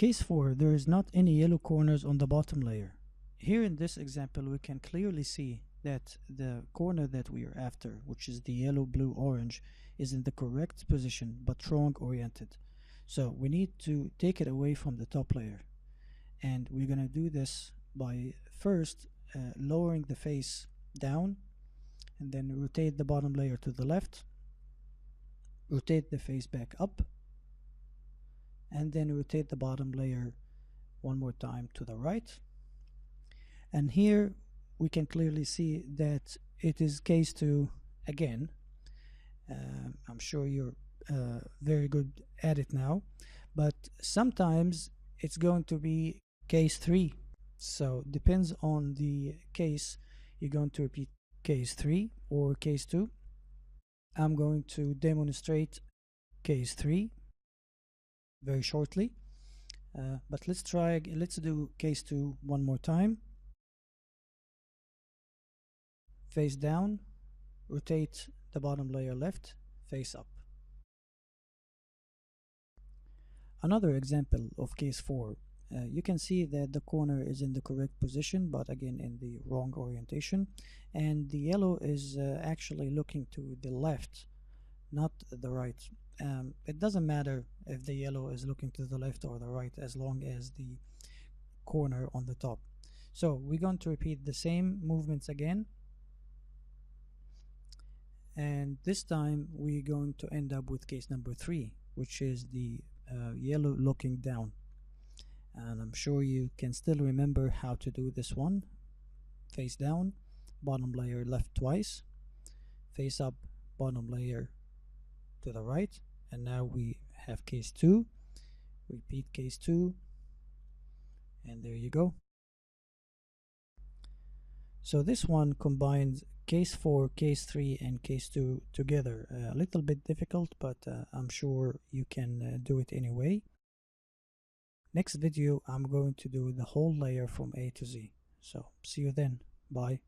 Case 4, there is not any yellow corners on the bottom layer. Here in this example, we can clearly see that the corner that we are after, which is the yellow, blue, orange, is in the correct position but wrong oriented. So we need to take it away from the top layer. And we're going to do this by first lowering the face down, and then rotate the bottom layer to the left, rotate the face back up, and then rotate the bottom layer one more time to the right. And here we can clearly see that it is case 2 again. I'm sure you're very good at it now, but sometimes it's going to be case 3. So depends on the case, you're going to repeat case 3 or case 2. I'm going to demonstrate case 3 very shortly, but let's do case 2 one more time. Face down, rotate the bottom layer left, face up. Another example of case 4. You can see that the corner is in the correct position, but again in the wrong orientation, and the yellow is actually looking to the left, not the right. It doesn't matter if the yellow is looking to the left or the right, as long as the corner on the top. So we're going to repeat the same movements again, and this time we're going to end up with case number 3, which is the yellow looking down. And I'm sure you can still remember how to do this one. Face down, bottom layer left twice, face up, bottom layer to the right. And now we have case 2. Repeat case 2, and there you go. So this one combines case 4, case 3, and case 2 together. A little bit difficult, but I'm sure you can do it anyway. Next video, I'm going to do the whole layer from A to Z. So see you then. Bye.